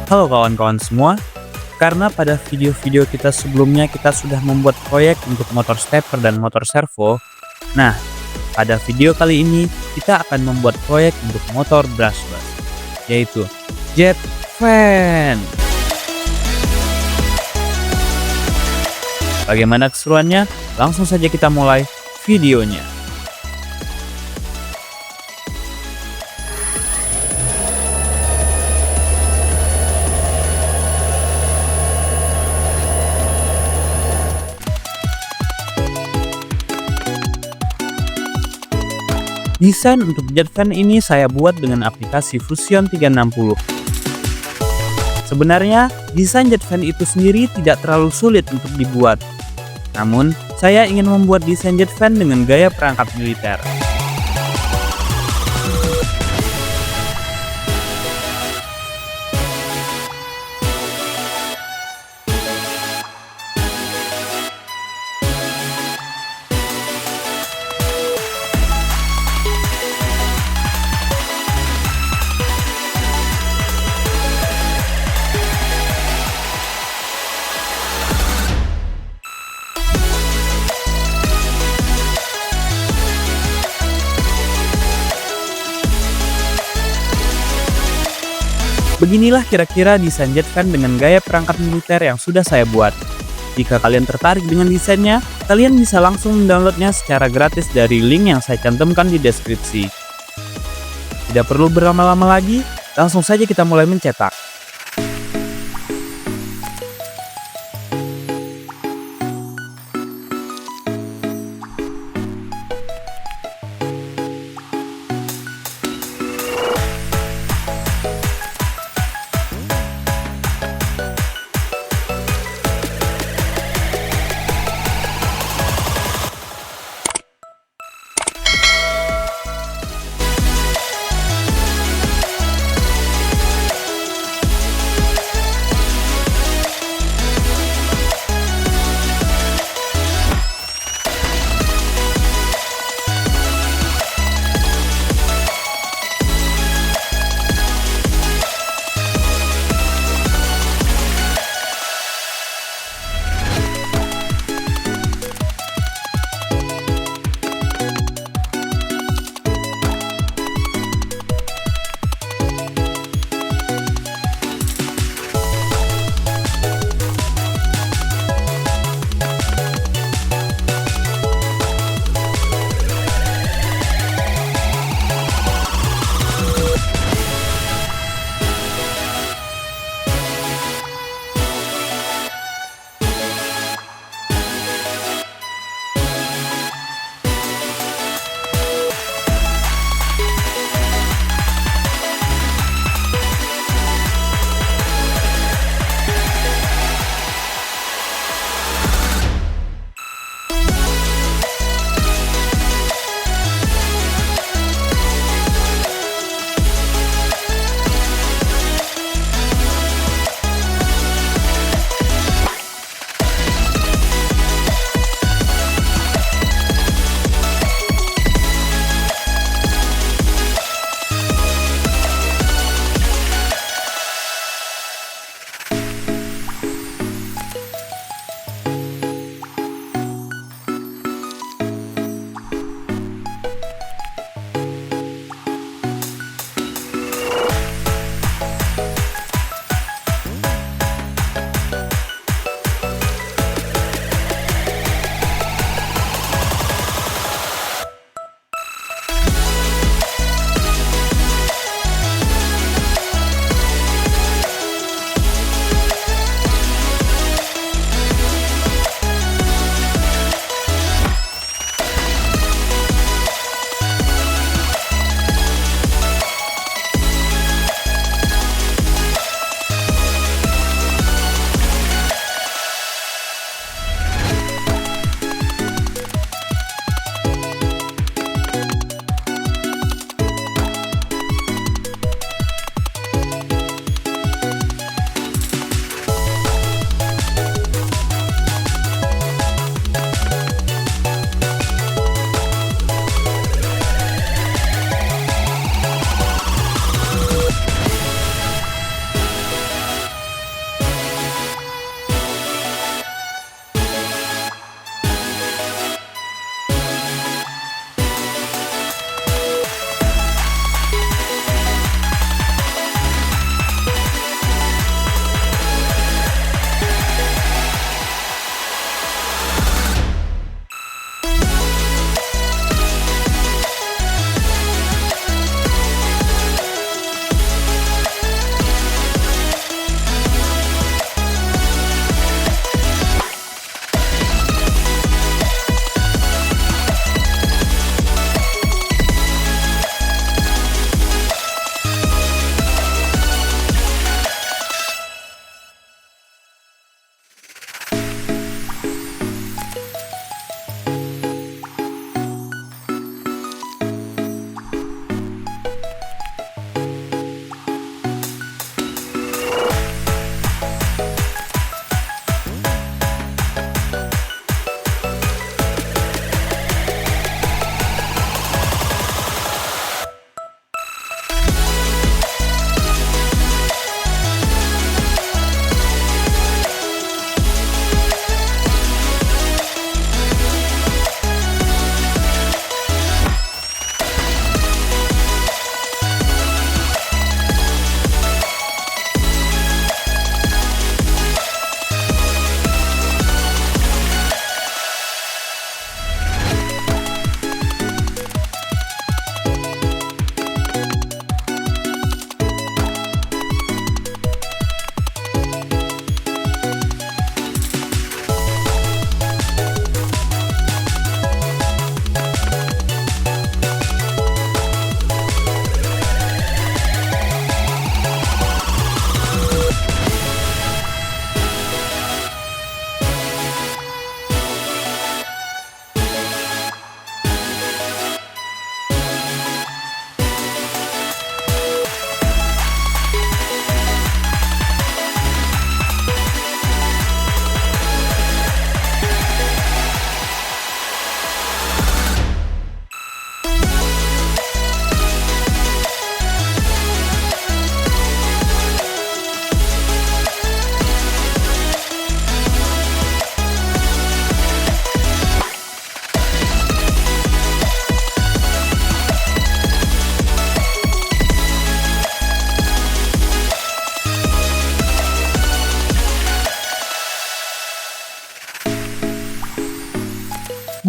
Halo kawan-kawan semua, karena pada video-video kita sebelumnya kita sudah membuat proyek untuk motor stepper dan motor servo. Nah, pada video kali ini kita akan membuat proyek untuk motor brushless, yaitu Jetfan. Bagaimana keseruannya? Langsung saja kita mulai videonya. Desain untuk Jetfan ini saya buat dengan aplikasi Fusion 360. Sebenarnya, desain Jetfan itu sendiri tidak terlalu sulit untuk dibuat. Namun, saya ingin membuat desain Jetfan dengan gaya perangkat militer. Beginilah kira-kira desain Jetfan dengan gaya perangkat militer yang sudah saya buat. Jika kalian tertarik dengan desainnya, kalian bisa langsung mendownloadnya secara gratis dari link yang saya cantumkan di deskripsi. Tidak perlu berlama-lama lagi, langsung saja kita mulai mencetak.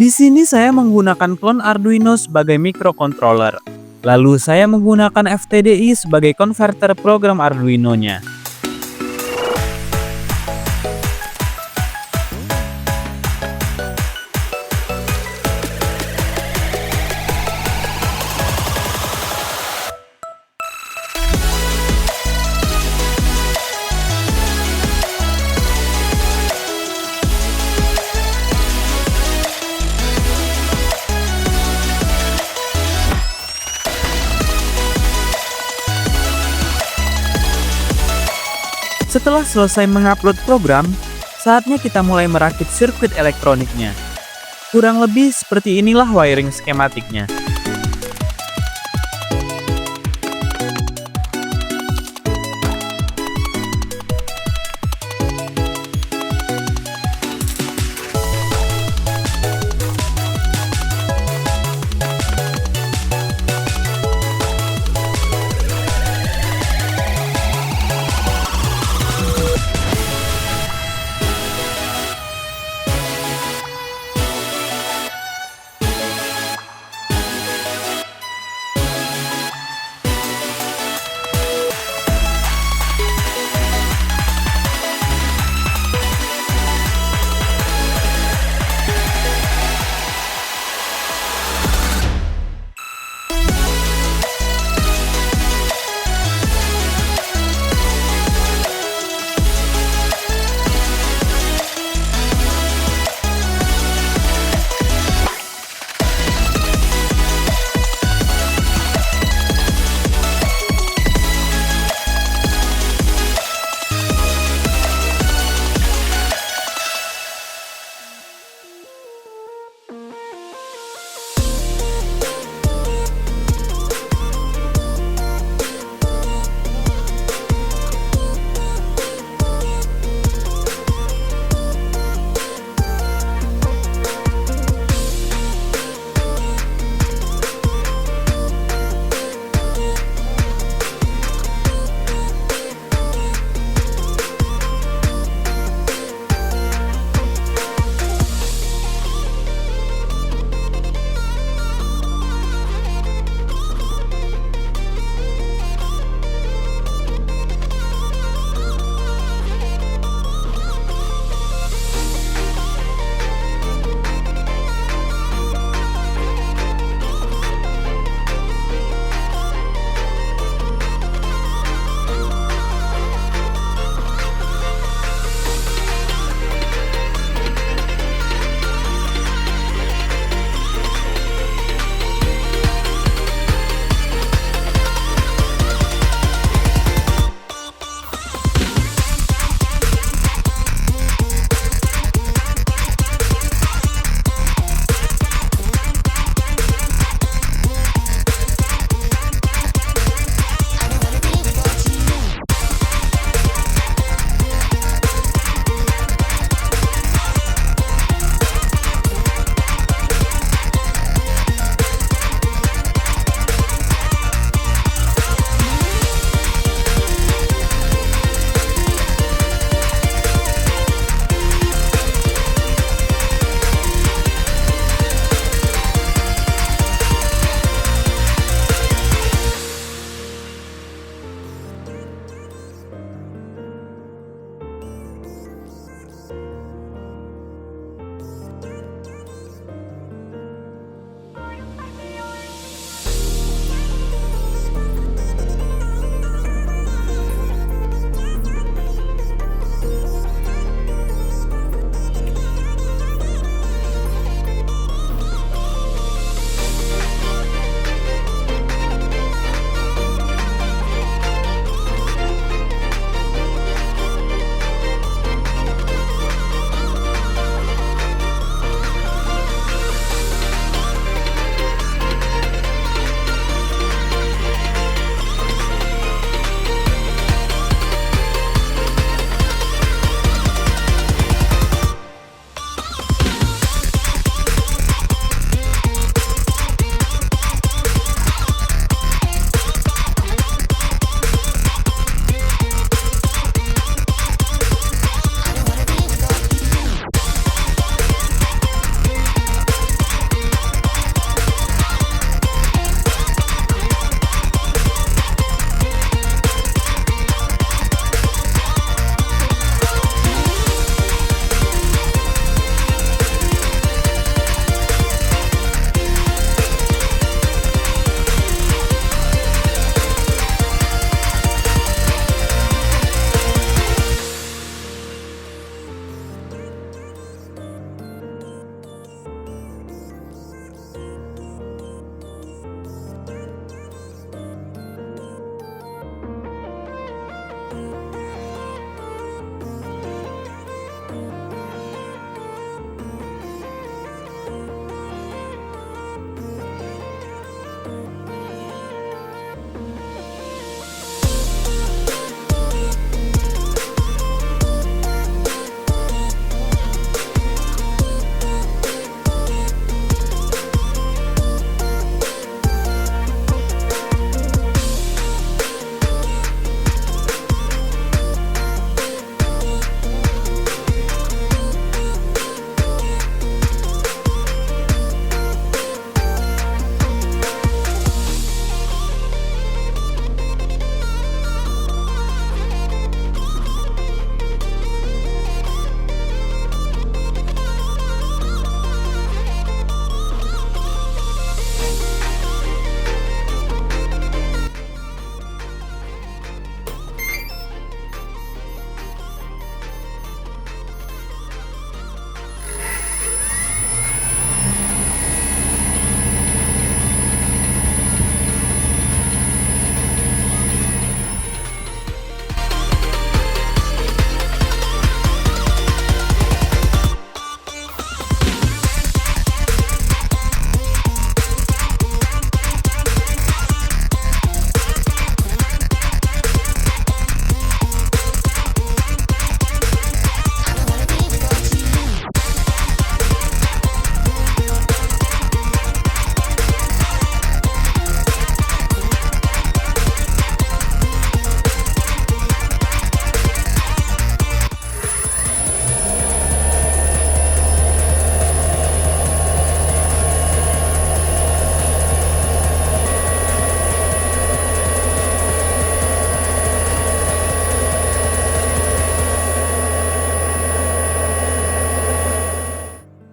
Di sini saya menggunakan klon Arduino sebagai mikrokontroler. Lalu saya menggunakan FTDI sebagai konverter program Arduino-nya. Setelah selesai mengupload program, saatnya kita mulai merakit sirkuit elektroniknya. Kurang lebih seperti inilah wiring skematiknya.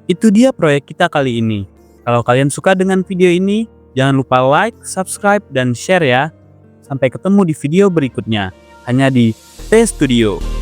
Itu dia proyek kita kali ini. Kalau kalian suka dengan video ini, jangan lupa like, subscribe, dan share ya. Sampai ketemu di video berikutnya, hanya di teStudio.